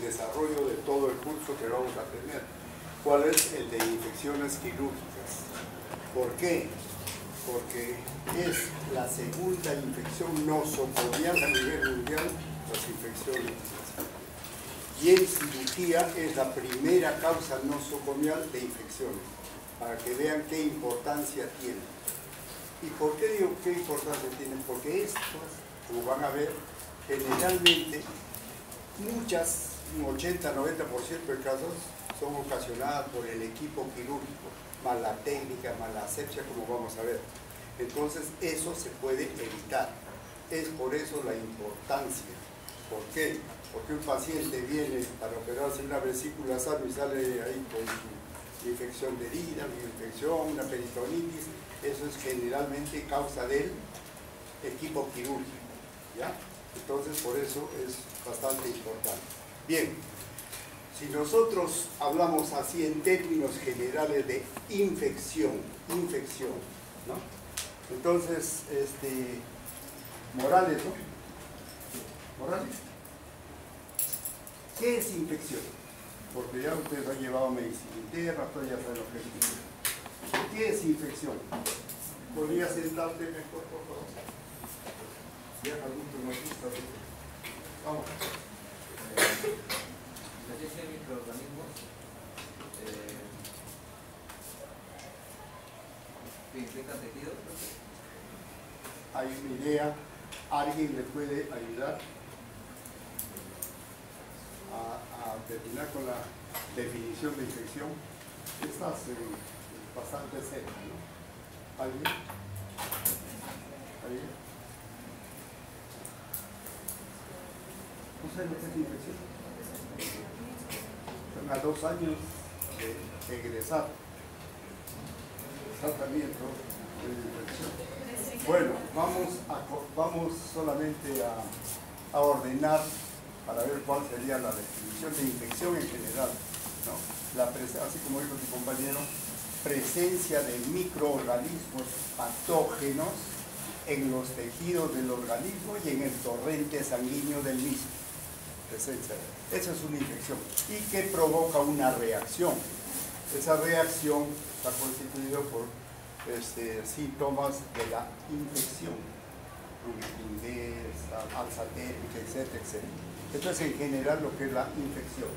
desarrollo de todo el curso que vamos a tener. ¿Cuál es? El de infecciones quirúrgicas. ¿Por qué? Porque es la segunda infección nosocomial a nivel mundial, las infecciones. Y en cirugía es la primera causa nosocomial de infecciones, para que vean qué importancia tiene. ¿Y por qué digo qué importancia tienen? Porque estos, como van a ver, generalmente muchas, un 80-90% de casos son ocasionadas por el equipo quirúrgico, mala técnica, mala asepsia, como vamos a ver. Entonces eso se puede evitar. Es por eso la importancia. ¿Por qué? Porque un paciente viene para operarse una vesícula sana y sale ahí con su infección de herida, una infección, una peritonitis. Eso es generalmente causa del equipo quirúrgico, ¿ya? Entonces por eso es bastante importante. Bien, si nosotros hablamos así en términos generales de infección, ¿no? Entonces, Morales, ¿no? Morales, ¿qué es infección? Porque ya ustedes han llevado medicina interna, ya saben lo que es infección. ¿Qué es infección? ¿Podría sentarte mejor, por favor? Ya adulto no gusta. Vamos. Presencia de microorganismos que infectan tejidos. Hay una idea, ¿alguien le puede ayudar a terminar con la definición de infección? Estás bastante cerca, ¿no? ¿Alguien? ¿Alguien? ¿No sé lo que es infección? Son a 2 años de egresar. Tratamiento de infección. Bueno, vamos solamente a ordenar para ver cuál sería la definición de infección en general, ¿no? Así como dijo mi compañero, presencia de microorganismos patógenos en los tejidos del organismo y en el torrente sanguíneo del mismo. Presencia. Esa es una infección y que provoca una reacción. Esa reacción está constituida por síntomas de la infección, rigidez, alza térmica, etcétera, etcétera. Esto es en general lo que es la infección.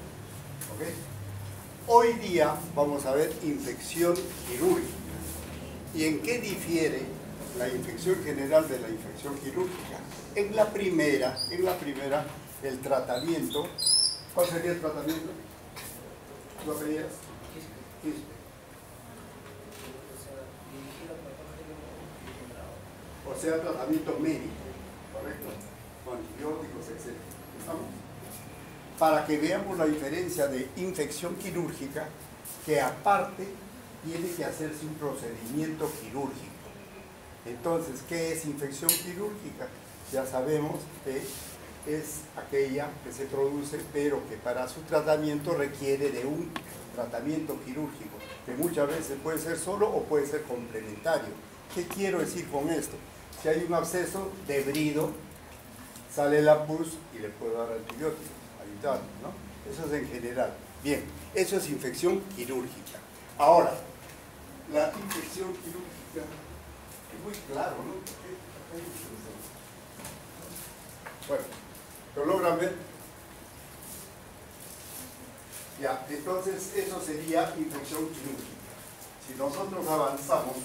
¿Okay? Hoy día vamos a ver infección quirúrgica. ¿Y en qué difiere la infección general de la infección quirúrgica? En la primera, el tratamiento. ¿Cuál sería el tratamiento? ¿Lo veías? O sea, tratamiento médico, ¿correcto? Con antibióticos, etc. ¿Estamos? Para que veamos la diferencia de infección quirúrgica, que aparte tiene que hacerse un procedimiento quirúrgico. Entonces, ¿qué es infección quirúrgica? Ya sabemos que es aquella que se produce, pero que para su tratamiento requiere de un tratamiento quirúrgico, que muchas veces puede ser solo o puede ser complementario. ¿Qué quiero decir con esto? Si hay un absceso debrido, sale la pus y le puedo dar antibióticos, ayudarlo, ¿no? Eso es en general. Bien, eso es infección quirúrgica. Ahora, la infección quirúrgica es muy claro, ¿no? Bueno, ¿lo logran ver? Ya, entonces eso sería infección quirúrgica. Si nosotros avanzamos,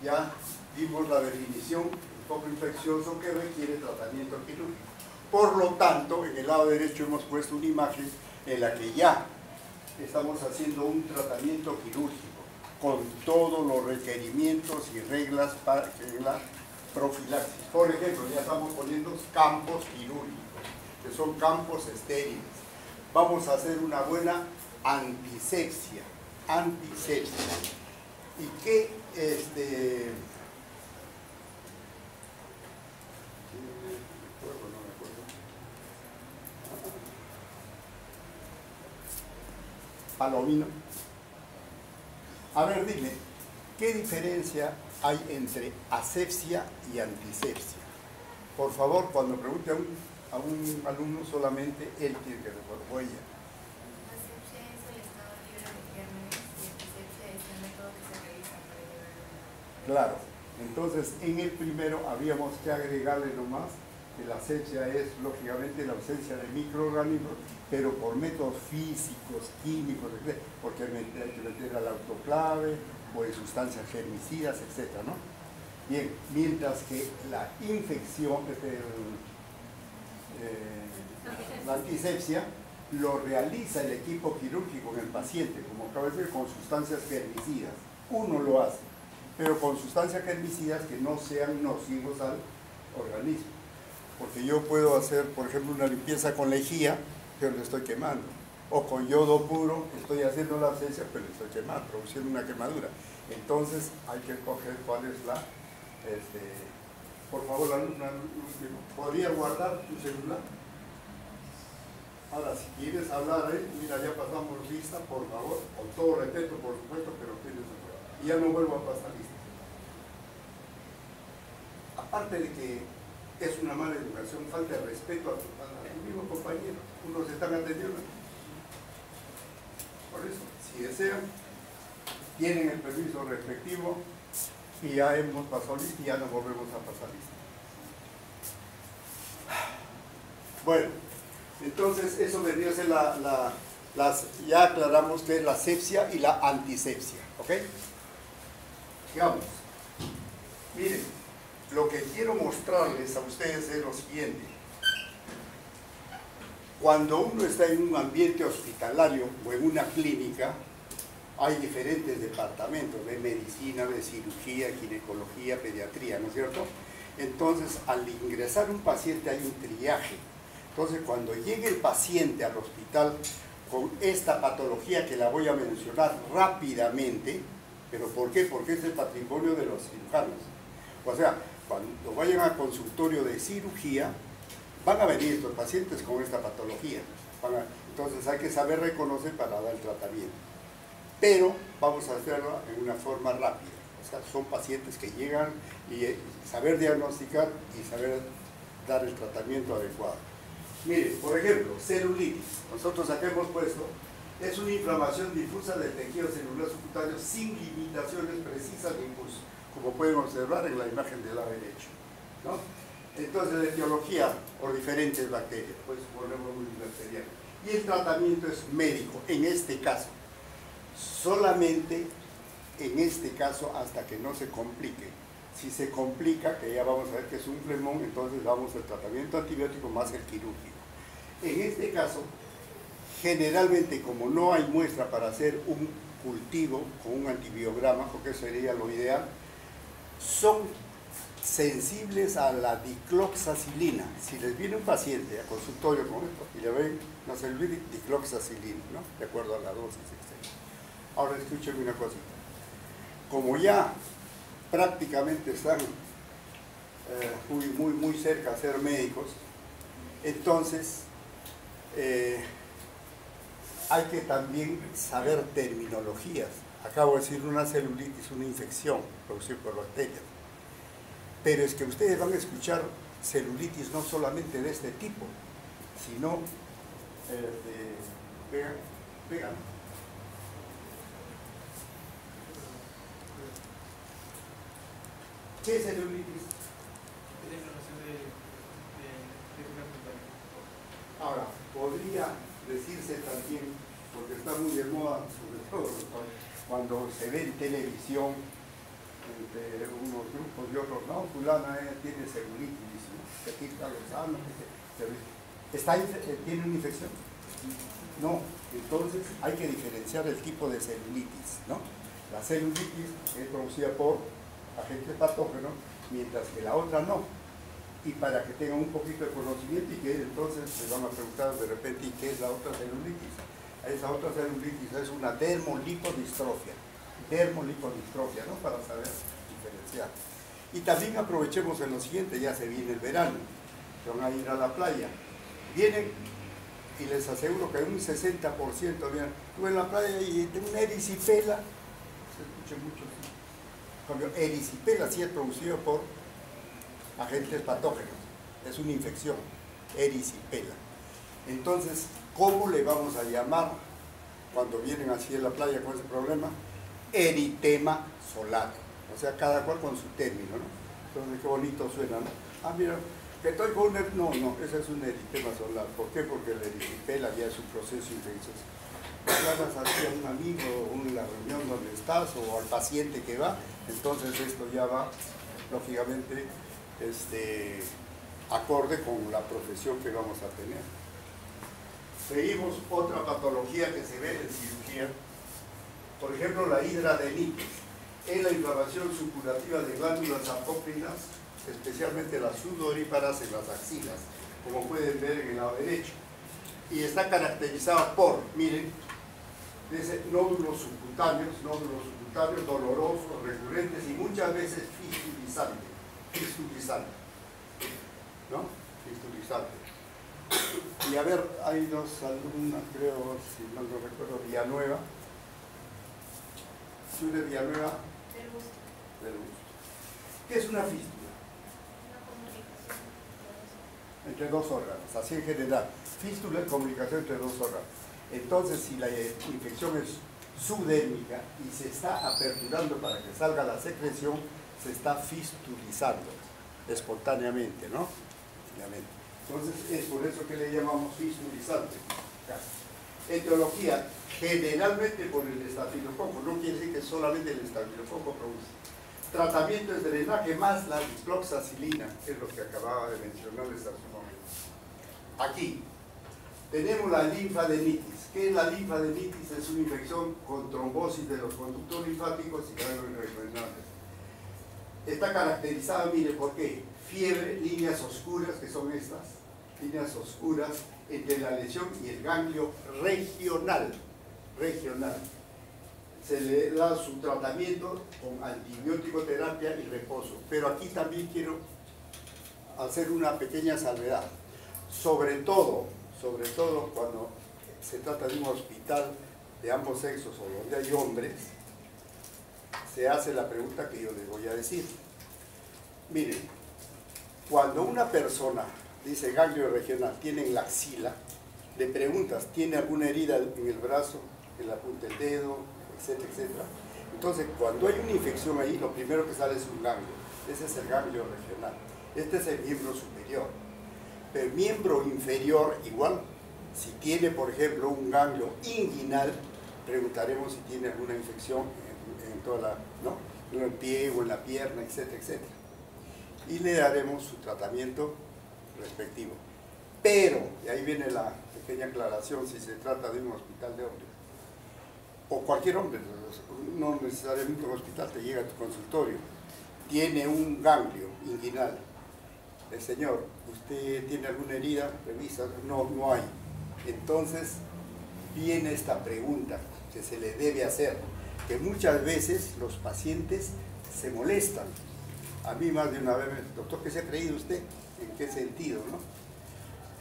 ya vimos la definición, un poco infeccioso que requiere tratamiento quirúrgico. Por lo tanto, en el lado derecho hemos puesto una imagen en la que ya estamos haciendo un tratamiento quirúrgico con todos los requerimientos y reglas para la profilaxis. Por ejemplo, ya estamos poniendo campos quirúrgicos, que son campos estériles. Vamos a hacer una buena antisepsia. ¿Y qué Palomino? A ver, dime, ¿qué diferencia hay entre asepsia y antisepsia? Por favor, cuando pregunte a un alumno, solamente él tiene que responder, o ella. La asepsia es el estado libre de gérmenes y la antisepsia es el método que se realiza para llevar Claro. Entonces, en el primero habríamos que agregarle nomás que la asepsia es, lógicamente, la ausencia de microorganismos, pero por métodos físicos, químicos, etc., porque hay que meter al autoclave o en sustancias germicidas, etc., ¿no? Bien, mientras que la infección, la antisepsia, lo realiza el equipo quirúrgico en el paciente, como acabo de decir, con sustancias germicidas. Uno lo hace, pero con sustancias germicidas que no sean nocivos al organismo. Porque yo puedo hacer, por ejemplo, una limpieza con lejía, pero le estoy quemando. O con yodo puro, estoy haciendo la asepsia, pero le estoy quemando, produciendo una quemadura. Entonces hay que escoger cuál es la... por favor, la luz, ¿podría guardar tu celular? Ahora, si quieres hablar, mira, ya pasamos lista, por favor, con todo respeto, por supuesto, pero tienes que guardar. Y ya no vuelvo a pasar lista. Aparte de que es una mala educación, falta de respeto a tus mismos compañeros, unos están atendiendo. Por eso, si desean, tienen el permiso respectivo y ya hemos pasado lista y ya nos volvemos a pasar lista. Bueno, entonces eso vendría a ser ya aclaramos que es la asepsia y la antisepsia, ¿ok? Sigamos. Miren, lo que quiero mostrarles a ustedes es lo siguiente. Cuando uno está en un ambiente hospitalario o en una clínica, hay diferentes departamentos de medicina, de cirugía, ginecología, pediatría, ¿no es cierto? Entonces, al ingresar un paciente hay un triaje. Entonces, cuando llegue el paciente al hospital con esta patología que la voy a mencionar rápidamente, ¿pero por qué? Porque es el patrimonio de los cirujanos. O sea, cuando vayan al consultorio de cirugía, van a venir estos pacientes con esta patología. Entonces hay que saber reconocer para dar el tratamiento. Pero vamos a hacerlo en una forma rápida. O sea, son pacientes que llegan y saber diagnosticar y saber dar el tratamiento adecuado. Miren, por ejemplo, celulitis. Nosotros acá hemos puesto, es una inflamación difusa del tejido celular subcutáneo sin limitaciones precisas de impulso, como pueden observar en la imagen del lado derecho, ¿no? Entonces, de etiología por diferentes bacterias, pues ponemos multibacteriano. Y el tratamiento es médico, en este caso. Solamente en este caso hasta que no se complique. Si se complica, que ya vamos a ver que es un flemón, entonces damos el tratamiento antibiótico más el quirúrgico. En este caso, generalmente como no hay muestra para hacer un cultivo con un antibiograma, porque eso sería lo ideal, son sensibles a la dicloxacilina. Si les viene un paciente a consultorio con esto y le ven una celulitis, dicloxacilina, ¿no? De acuerdo a la dosis, etc. Ahora escúchenme una cosita. Como ya prácticamente están muy cerca a ser médicos, entonces hay que también saber terminologías. Acabo de decir una celulitis, una infección producida por bacterias. Pero es que ustedes van a escuchar celulitis no solamente de este tipo, sino vean. ¿Qué es celulitis? Ahora, podría decirse también, porque está muy de moda, sobre todo cuando se ve en televisión, entre unos grupos y otros, no, fulana tiene celulitis, ¿no? Se quita los sanos, ¿tiene una infección? No, entonces hay que diferenciar el tipo de celulitis, ¿no? La celulitis es producida por agentes patógenos, mientras que la otra no. Y para que tengan un poquito de conocimiento y que entonces se van a preguntar de repente, ¿y qué es la otra celulitis? Esa otra celulitis es una dermolipodistrofia, ¿no? Para saber diferenciar. Y también aprovechemos en lo siguiente, ya se viene el verano, se van a ir a la playa, vienen y les aseguro que un 60%, miren, estuve en la playa y tengo una erisipela, se escucha mucho, cambio, erisipela sí es producido por agentes patógenos, es una infección, erisipela. Entonces, ¿cómo le vamos a llamar cuando vienen así en la playa con ese problema? Eritema solar. O sea, cada cual con su término, ¿no? Entonces, qué bonito suena, ¿no? Ah, mira, que estoy con un... No, ese es un eritema solar. ¿Por qué? Porque el erisipela ya es un proceso infeccioso. Hablas así a un amigo, en la reunión donde estás, o al paciente que va, entonces esto ya va, lógicamente, acorde con la profesión que vamos a tener. Seguimos otra patología que se ve en cirugía, por ejemplo la hidradenitis, es la inflamación supurativa de glándulas apócrinas, especialmente las sudoríparas en las axilas, como pueden ver en el lado derecho, y está caracterizada por, miren, dice nódulos subcutáneos dolorosos, recurrentes y muchas veces fistulizantes, ¿no? Fistulizantes. Y a ver, hay dos alumnas, creo, si no lo recuerdo, Villanueva. Sure Villanueva. Del gusto. ¿Qué es una fístula? Una comunicación Entre dos órganos, así en general. Fístula es comunicación entre dos órganos. Entonces, si la infección es subdérmica y se está aperturando para que salga la secreción, se está fistulizando espontáneamente, ¿no? Entonces, es por eso que le llamamos fistulizante. Etiología, generalmente por el estafilococo, no quiere decir que solamente el estafilococo produce. Tratamiento es drenaje más la diproxacilina, es lo que acababa de mencionarles hace un momento. Aquí tenemos la linfadenitis. ¿Qué es la linfadenitis? Es una infección con trombosis de los conductos linfáticos y ganglios renales. Está caracterizada, mire, ¿por qué? Fiebre, líneas oscuras, que son estas, líneas oscuras entre la lesión y el ganglio regional. Se le da su tratamiento con antibiótico terapia y reposo. Pero aquí también quiero hacer una pequeña salvedad. Sobre todo cuando se trata de un hospital de ambos sexos o donde hay hombres, se hace la pregunta que yo les voy a decir. Miren, cuando una persona dice ganglio regional, tiene en la axila, le preguntas, ¿tiene alguna herida en el brazo, en la punta del dedo, etcétera, etcétera? Entonces, cuando hay una infección ahí, lo primero que sale es un ganglio. Ese es el ganglio regional. Este es el miembro superior. Pero el miembro inferior, igual, si tiene, por ejemplo, un ganglio inguinal, preguntaremos si tiene alguna infección en toda la, ¿no? En el pie o en la pierna, etcétera, etcétera. Y le daremos su tratamiento respectivo. Pero, y ahí viene la pequeña aclaración, si se trata de un hospital de hombres, o cualquier hombre, no necesariamente un hospital, te llega a tu consultorio, tiene un ganglio inguinal. El señor, ¿usted tiene alguna herida? Revisa, no hay. Entonces viene esta pregunta que se le debe hacer, que muchas veces los pacientes se molestan. A mí más de una vez, doctor, ¿qué se ha creído usted? ¿En qué sentido, no?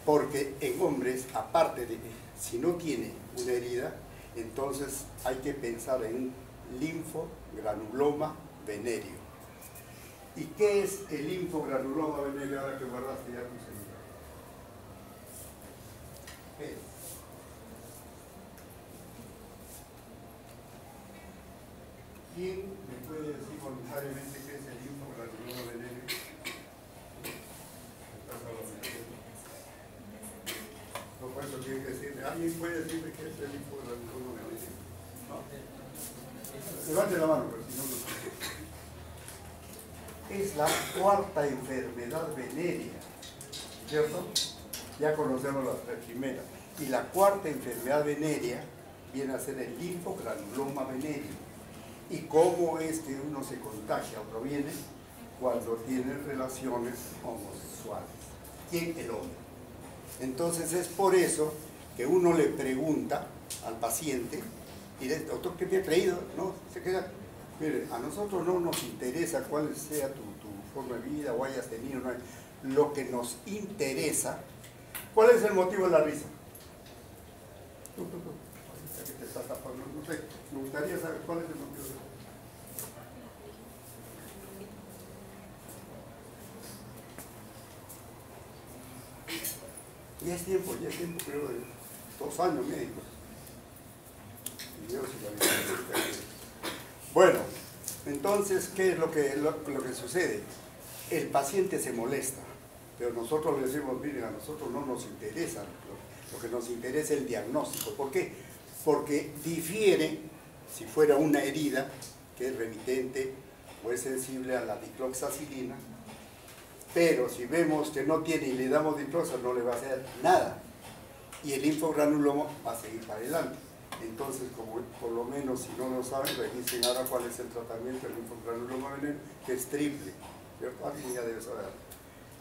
Porque en hombres, aparte de que si no tiene una herida, entonces hay que pensar en un linfogranuloma venéreo. ¿Y qué es el linfogranuloma venéreo ahora que guardaste ya tu celular? ¿Qué es? ¿Quién me puede decir voluntariamente qué es el linfogranuloma venéreo? No, por eso tiene que decirle. ¿Alguien puede decirme qué es el linfogranuloma venéreo? ¿No? Levante la mano, pero si no, no sé. Es la cuarta enfermedad venérea, ¿cierto? Ya conocemos las tres primeras. Y la cuarta enfermedad venérea viene a ser el linfogranuloma venéreo. ¿Y cómo es que uno se contagia o proviene? Cuando tiene relaciones homosexuales. ¿Quién? El hombre. Entonces es por eso que uno le pregunta al paciente, y dice, doctor, ¿qué me ha creído? No, se queda. Mire, a nosotros no nos interesa cuál sea tu forma de vida o hayas tenido. No hay. Lo que nos interesa, ¿cuál es el motivo de la risa? Tú. Que te estás tapando, no sé. Me gustaría saber cuál es el motivo de la risa. Ya es tiempo, creo, de 2 años médicos. Y yo sí la vi. Bueno, entonces, ¿qué es lo que sucede? El paciente se molesta, pero nosotros le decimos, miren, a nosotros no nos interesa, lo que nos interesa es el diagnóstico. ¿Por qué? Porque difiere, si fuera una herida, que es remitente o es sensible a la dicloxacilina, pero si vemos que no tiene y le damos dicloxa, no le va a hacer nada. Y el linfogranuloma va a seguir para adelante. Entonces, como por lo menos, si no lo saben, revisen ahora cuál es el tratamiento del linfogranuloma veneno, que es triple. ¿Cierto? Alguien ya debe saber.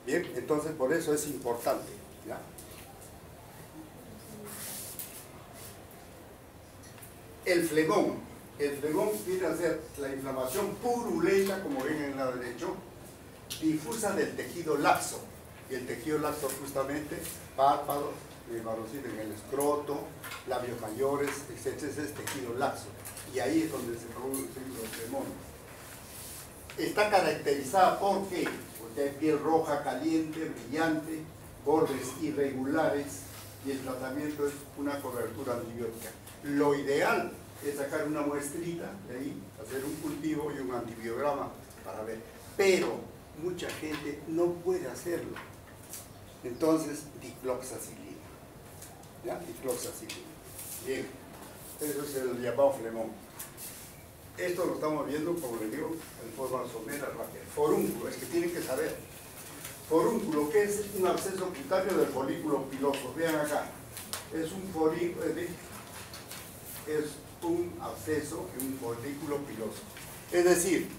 Bien, entonces por eso es importante. ¿Ya? El flegmón viene a ser la inflamación purulenta, como ven en el lado derecho, difusa del tejido laxo. Y el tejido laxo justamente, párpados, varoncito en el escroto, labios mayores, etc. Ese es tejido laxo. Y ahí es donde se producen los flegmones. Está caracterizada ¿por qué? Porque hay piel roja, caliente, brillante, bordes irregulares, y el tratamiento es una cobertura antibiótica. Lo ideal es sacar una muestrita de ahí, hacer un cultivo y un antibiograma para ver. Pero mucha gente no puede hacerlo. Entonces, dicloxacilina. ¿Ya? Dicloxacilina. Bien. Eso es el llamado flemón. Esto lo estamos viendo, como le digo, en forma somera rápida. Forúnculo, es que tienen que saber. Forúnculo, que es un absceso cutáneo del folículo piloso. Vean acá. Es un absceso en un folículo piloso. Es decir,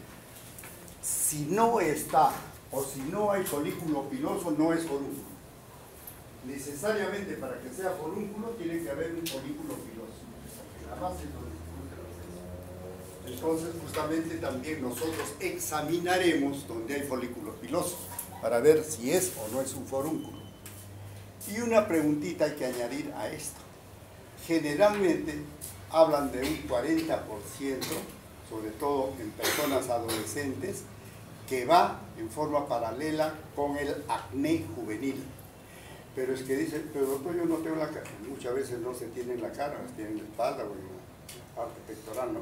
si no está o si no hay folículo piloso, no es forúnculo. Necesariamente para que sea forúnculo tiene que haber un folículo piloso. La base es donde se produce el absceso. Entonces, justamente también nosotros examinaremos donde hay folículos pilosos para ver si es o no es un forúnculo. Y una preguntita hay que añadir a esto. Generalmente hablan de un 40%, sobre todo en personas adolescentes, que va en forma paralela con el acné juvenil. Pero es que dicen, pero doctor, yo no tengo la cara. Muchas veces no se tiene en la cara, se tiene en la espalda o en la parte pectoral, ¿no?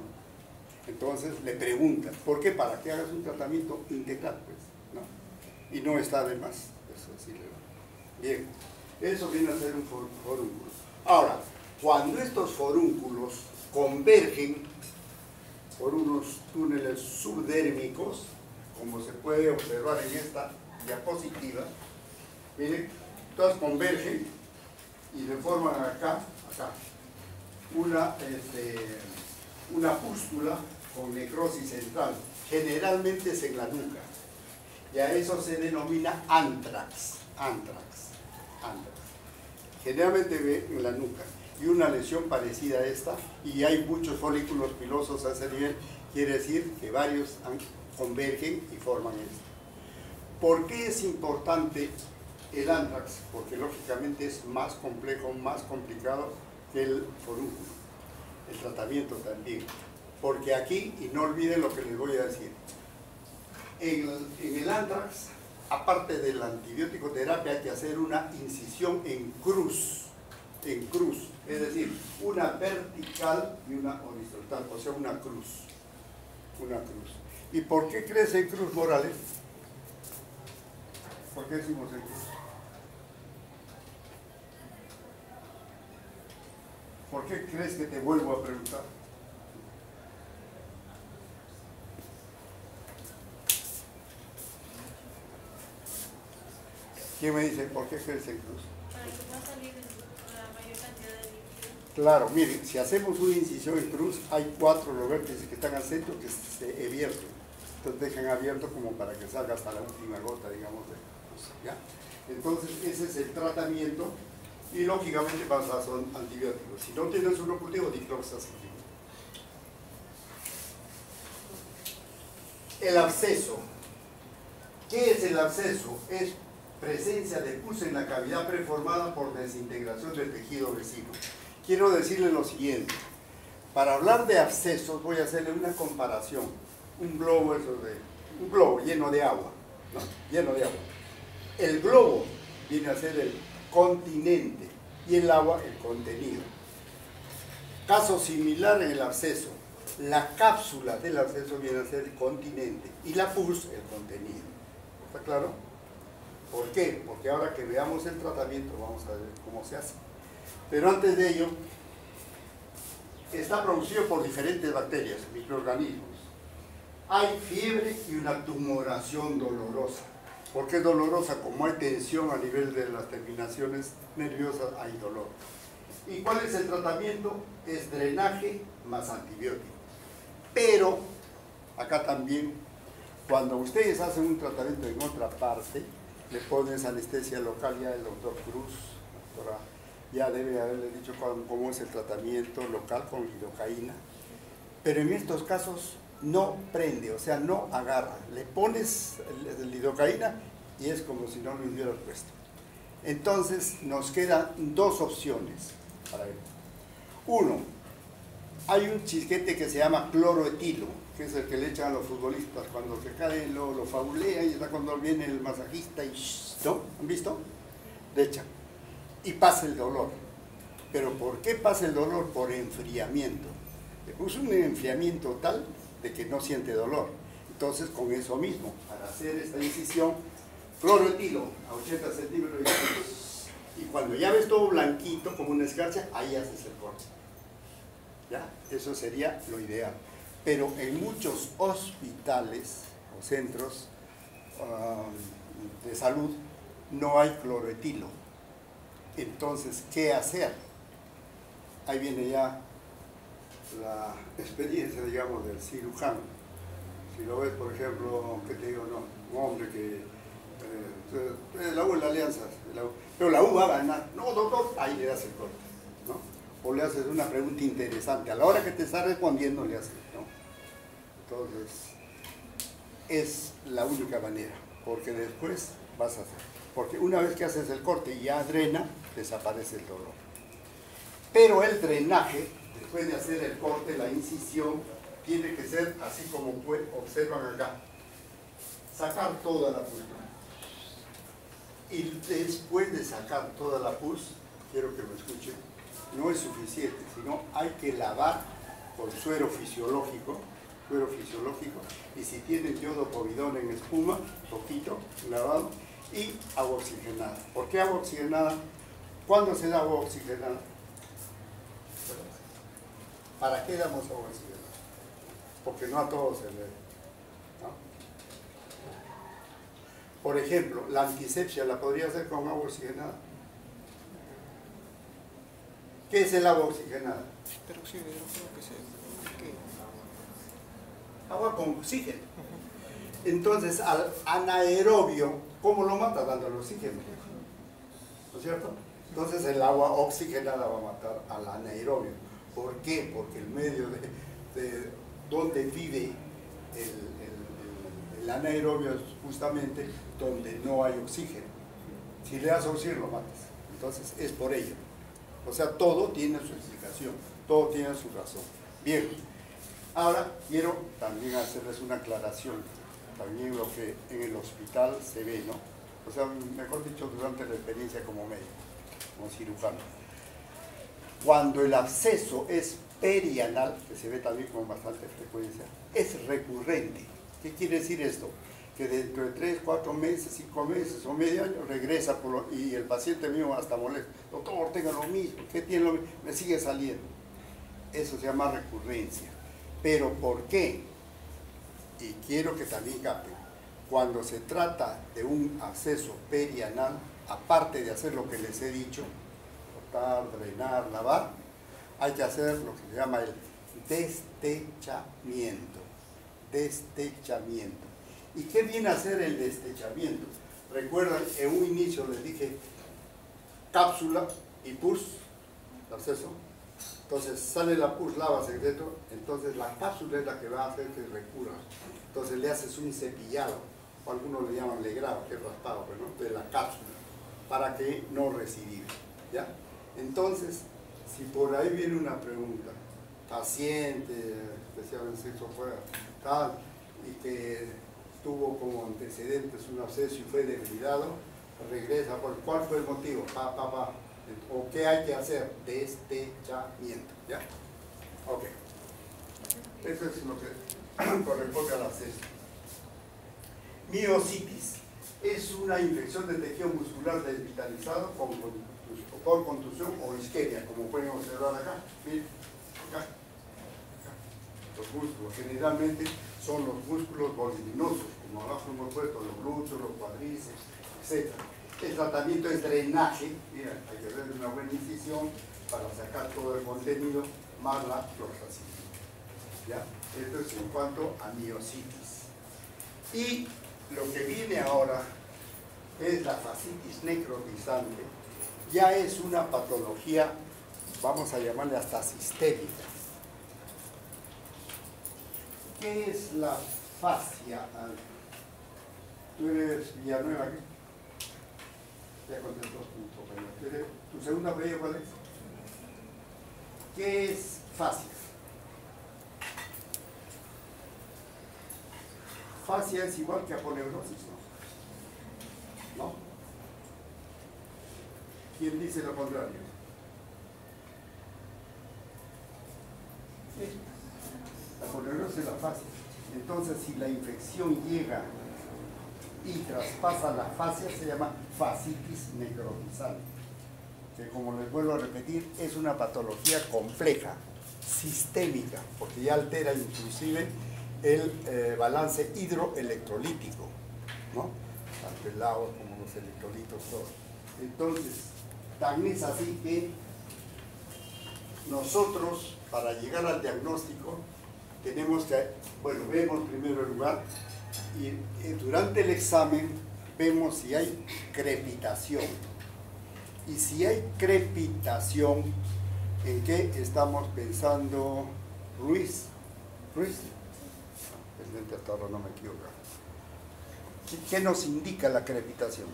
Entonces le preguntan, ¿por qué? Para que hagas un tratamiento integral, pues, ¿no? Y no está de más, eso sí le va. Bien, eso viene a ser un forúnculo. Ahora, cuando estos forúnculos convergen por unos túneles subdérmicos, como se puede observar en esta diapositiva, miren, todas convergen y le forman acá, una pústula con necrosis central. Generalmente es en la nuca. Y a eso se denomina antrax. Generalmente ve en la nuca. Y una lesión parecida a esta, y hay muchos folículos pilosos a ese nivel, quiere decir que varios convergen y forman esto. ¿Por qué es importante el antrax? Porque lógicamente es más complejo, más complicado que el forúnculo. El tratamiento también. Porque aquí, y no olviden lo que les voy a decir, en el antrax, aparte de la antibiótico terapia, hay que hacer una incisión en cruz, es decir, una vertical y una horizontal, o sea, una cruz. ¿Y por qué crees en cruz, Morales? ¿Por qué decimos en cruz? ¿Por qué crees que te vuelvo a preguntar? ¿Quién me dice por qué crees en cruz? Para que pueda salir la mayor cantidad de líquido. Claro, miren, si hacemos una incisión en cruz, hay 4 los vértices que están al centro que se evierten. Entonces dejan abierto como para que salga hasta la última gota, digamos, de cruz, ¿ya? Entonces ese es el tratamiento y lógicamente basados son antibióticos. Si no tienes un cultivo, dicloxacilina. El absceso. ¿Qué es el absceso? Es presencia de pus en la cavidad preformada por desintegración del tejido vecino. Quiero decirle lo siguiente. Para hablar de abscesos voy a hacerle una comparación. Un globo lleno de agua, ¿no? Lleno de agua. El globo viene a ser el continente y el agua el contenido. Caso similar en el absceso. La cápsula del absceso viene a ser el continente y la pus el contenido. ¿Está claro? ¿Por qué? Porque ahora que veamos el tratamiento vamos a ver cómo se hace. Pero antes de ello, está producido por diferentes bacterias, microorganismos. Hay fiebre y una tumoración dolorosa. ¿Por qué dolorosa? Como hay tensión a nivel de las terminaciones nerviosas, hay dolor. ¿Y cuál es el tratamiento? Es drenaje más antibióticos. Pero, acá también, cuando ustedes hacen un tratamiento en otra parte, le pones anestesia local, ya el doctor Cruz, doctora, ya debe haberle dicho cómo es el tratamiento local con lidocaína. Pero en estos casos no prende, o sea, no agarra. Le pones el lidocaína y es como si no lo hubieras puesto. Entonces nos quedan dos opciones para ver. Uno, hay un chisquete que se llama cloroetilo, que es el que le echan a los futbolistas cuando se caen, lo fabulean y está cuando viene el masajista y ¿no? ¿Han visto? Le echan y pasa el dolor. ¿Pero por qué pasa el dolor? Por enfriamiento. Le puso un enfriamiento tal de que no siente dolor. Entonces, con eso mismo, para hacer esta incisión, cloroetilo a 80 centímetros y cuando ya ves todo blanquito, como una escarcha, ahí haces el corte. ¿Ya? Eso sería lo ideal. Pero en muchos hospitales o centros de salud no hay cloroetilo. Entonces, ¿qué hacer? Ahí viene ya la experiencia, digamos, del cirujano. Si lo ves, por ejemplo, ¿qué te digo? No, un hombre que la U es la alianza, pero la U va a ganar. No, doctor, ahí le das el corte, ¿no? O le haces una pregunta interesante. A la hora que te está respondiendo, le haces, ¿no? Entonces, es la única manera, porque después vas a hacer. Porque una vez que haces el corte y ya drena, desaparece el dolor. Pero el drenaje, después de hacer el corte, la incisión, tiene que ser así como observan acá. Sacar toda la pus. Y después de sacar toda la pus, quiero que lo escuchen, no es suficiente, sino hay que lavar con suero fisiológico, y si tienen yodo povidón en espuma, poquito, lavado, y agua oxigenada. ¿Por qué agua oxigenada? ¿Cuándo se da agua oxigenada? ¿Para qué damos agua oxigenada? Porque no a todos se le... ¿no? Por ejemplo, la antisepsia la podría hacer con agua oxigenada. ¿Qué es el agua oxigenada? Peróxido de hidrógeno que se... Agua con oxígeno. Entonces, al anaerobio, ¿cómo lo mata? Dándole oxígeno. ¿No es cierto? Entonces, el agua oxigenada va a matar al anaerobio. ¿Por qué? Porque el medio de donde vive el anaerobio es justamente donde no hay oxígeno. Si le das oxígeno, lo matas. Entonces, es por ello. O sea, todo tiene su explicación, todo tiene su razón. Bien, ahora quiero también hacerles una aclaración, también lo que en el hospital se ve, ¿no? O sea, mejor dicho, durante la experiencia como médico, como cirujano. Cuando el absceso es perianal, que se ve también con bastante frecuencia, es recurrente. ¿Qué quiere decir esto? Que dentro de 3, 4 meses, 5 meses o medio año regresa y el paciente mío hasta molesta. Doctor, tenga lo mismo, ¿qué tiene lo mismo? Me sigue saliendo. Eso se llama recurrencia. ¿Pero por qué? Y quiero que también capten. Cuando se trata de un absceso perianal, aparte de hacer lo que les he dicho, cortar, drenar, lavar, hay que hacer lo que se llama el destechamiento. Destechamiento. ¿Y qué viene a ser el destechamiento? Recuerdan, en un inicio les dije cápsula y pus, absceso. Entonces sale la pus, lavas, etc. Entonces la cápsula es la que va a hacer que recurra. Entonces le haces un cepillado, o algunos le llaman legrado, que es raspado, pero no, de la cápsula, para que no recidive. ¿Ya? Entonces, si por ahí viene una pregunta, paciente, especial en sexo fuera, tal, y que tuvo como antecedentes un absceso y fue descuidado, regresa. ¿Cuál fue el motivo? ¿O qué hay que hacer? Destellamiento. ¿Ya? Ok. Eso es lo que corresponde a la cesta. Miositis es una infección de tejido muscular desvitalizado por contusión o isquemia, como pueden observar acá. Miren, acá. Los músculos generalmente son los músculos voluminosos, como abajo hemos puesto los glúteos, los cuádriceps, etc. El tratamiento es drenaje. Mira, hay que hacer una buena incisión para sacar todo el contenido más la fluoxacina. ¿Ya? Esto es en cuanto a miositis. Y lo que viene ahora es la fascitis necrotizante. Ya es una patología, vamos a llamarle hasta sistémica. ¿Qué es la fascia? Tú eres Villanueva, ¿qué? Ya contestó tu compañero. ¿Tu segunda apellido cuál es? ¿Qué es fascia? Fascia es igual que aponeurosis, ¿no? ¿No? ¿Quién dice lo contrario? Sí. La aponeurosis es la fascia. Entonces, si la infección llega y traspasa la fascia, se llama fascitis necrotizante, que, como les vuelvo a repetir, es una patología compleja, sistémica, porque ya altera inclusive el balance hidroelectrolítico, ¿no? Tanto el agua como los electrolitos, todo. Entonces, tan es así que nosotros, para llegar al diagnóstico, tenemos que, bueno, vemos primero el lugar y durante el examen vemos si hay crepitación. Y si hay crepitación, ¿en qué estamos pensando, Ruiz? ¿Ruiz? Pendiente hasta ahora no me equivoco. ¿Qué nos indica la crepitación?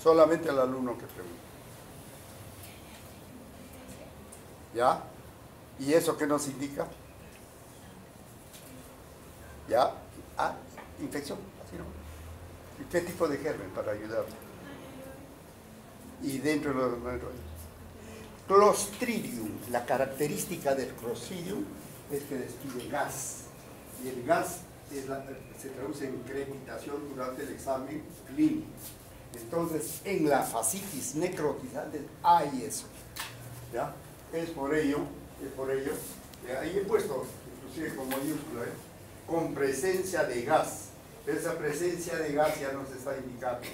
Solamente al alumno que pregunta. ¿Ya? ¿Y eso qué nos indica? ¿Ya? Ah, infección, así no. ¿Y qué tipo de germen para ayudar? Y dentro de los Clostridium, la característica del Clostridium es que despide gas. Y el gas se traduce en crepitación durante el examen clínico. Entonces, en la fascitis necrotizante hay eso. ¿Ya? Es por ello, ahí he puesto, inclusive con mayúscula, con presencia de gas. Esa presencia de gas ya nos está indicando.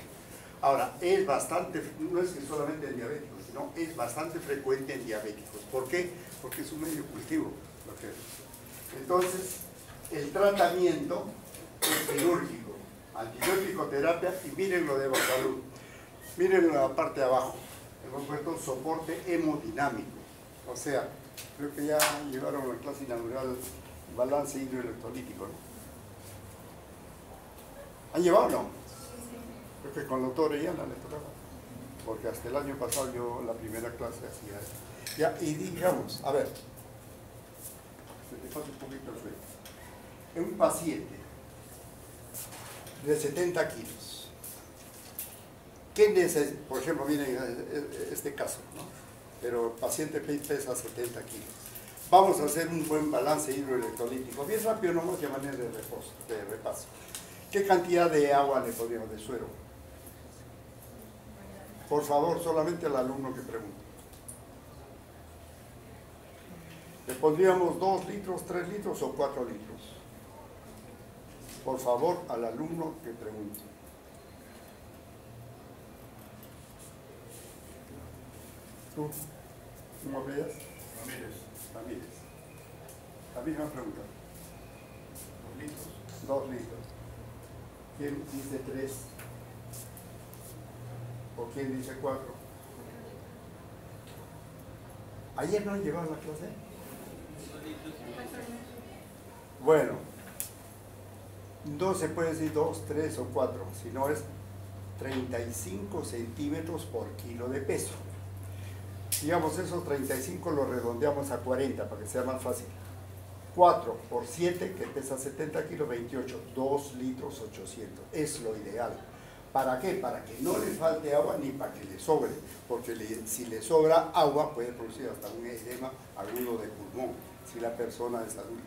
Ahora, es bastante, no es que solamente en diabéticos, sino es bastante frecuente en diabéticos. ¿Por qué? Porque es un medio cultivo. Entonces, el tratamiento es quirúrgico, antibiótico terapia, y miren lo de Basalud. Miren la parte de abajo. Hemos puesto soporte hemodinámico. O sea, creo que ya llevaron la clase inaugural balance hidroelectrolítico, ¿no? ¿Han llevado o no? Creo que con la doctora Orellana le tocaba, porque hasta el año pasado yo la primera clase hacía eso. Ya, y digamos, a ver, se te pasa un poquito el sueño. En un paciente de 70 kilos, ¿qué necesita? Por ejemplo, miren este caso, ¿no? Pero el paciente pesa 70 kilos. Vamos a hacer un buen balance hidroelectrolítico, bien rápido, nomás de manera de repaso. ¿Qué cantidad de agua le podríamos, de suero? Por favor, solamente al alumno que pregunte. ¿Le pondríamos 2 litros, 3 litros o 4 litros? Por favor, al alumno que pregunte. ¿Tú? ¿Cómo veías? Ramírez. La misma pregunta. 2 litros. 2 litros. ¿Quién dice 3? ¿O quién dice 4? ¿Ayer no han llevado la clase? Bueno, no se puede decir 2, 3 o 4, sino es 35 centímetros por kilo de peso. Digamos, esos 35 los redondeamos a 40 para que sea más fácil. 4 por 7, que pesa 70 kilos, 28, 2 litros 800. Es lo ideal. ¿Para qué? Para que no le falte agua ni para que le sobre, porque si le sobra agua puede producir hasta un edema agudo de pulmón, si la persona es adulta.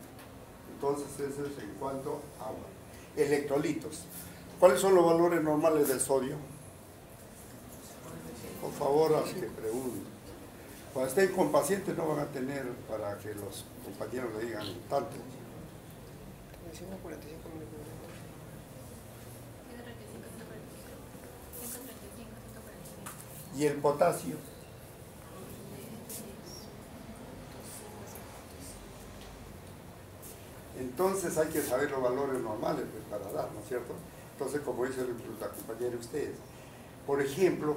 Entonces eso es en cuanto a agua. Electrolitos. ¿Cuáles son los valores normales del sodio? Por favor, al que pregunte. Cuando estén con pacientes no van a tener para que los compañeros le digan tanto. 35, 45 miligramos. 135, 145. ¿Y el potasio? Entonces hay que saber los valores normales pues, para dar, ¿no es cierto? Entonces, como dice la compañera de ustedes, por ejemplo,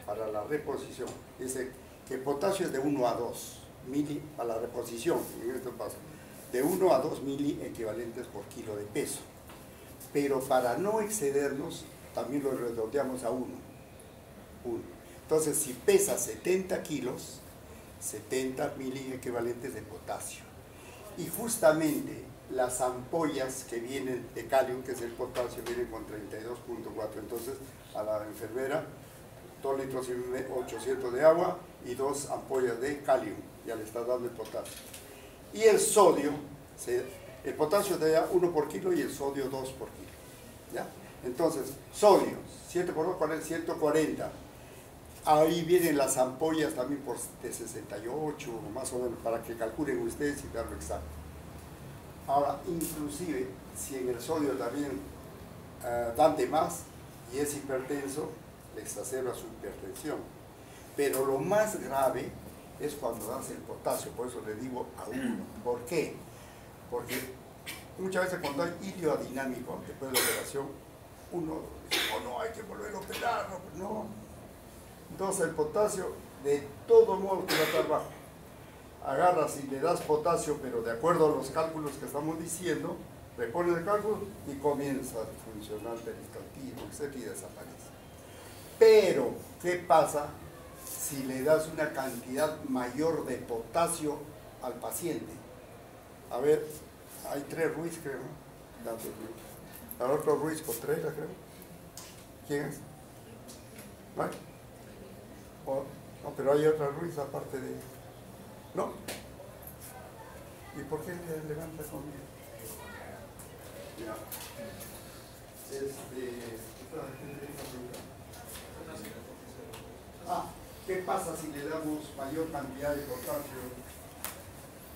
para la reposición, dice que potasio es de 1 a 2 mili para la reposición, en este paso, de 1 a 2 mili equivalentes por kilo de peso. Pero para no excedernos, también lo redondeamos a 1. Entonces, si pesa 70 kilos, 70 mili equivalentes de potasio. Y justamente las ampollas que vienen de calium, que es el potasio, vienen con 32.4. Entonces, a la enfermera, 2 litros y 800 de agua y 2 ampollas de calium. Ya le está dando el potasio. Y el sodio, el potasio te da 1 por kilo y el sodio 2 por kilo. ¿Ya? Entonces, sodio, 7 por 2, ¿cuál es? 140. Ahí vienen las ampollas también de 68, más o menos, para que calculen ustedes y darlo exacto. Ahora, inclusive, si en el sodio también dan de más y es hipertenso, le exacerba su hipertensión. Pero lo más grave es cuando das el potasio, por eso le digo a 1. ¿Por qué? Porque muchas veces cuando hay iliodinámico, después de la operación, uno dice, oh, no, hay que volver a operarlo. No. Entonces el potasio, de todo modo, que va a estar bajo. Agarras y le das potasio, pero de acuerdo a los cálculos que estamos diciendo, le pones el cálculo y comienza a funcionar peristaltismo, etc. y desaparece. Pero, ¿qué pasa si le das una cantidad mayor de potasio al paciente? A ver, hay 3 Ruiz, creo, ¿no? Tantos Ruiz. Al otro Ruiz Contreras, creo. ¿Quién es? ¿No? No, pero hay otra Ruiz aparte de... ¿No? ¿Y por qué le levanta conmigo? Ya. ¿Qué pasa si le damos mayor cantidad de potasio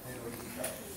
en los indicadores?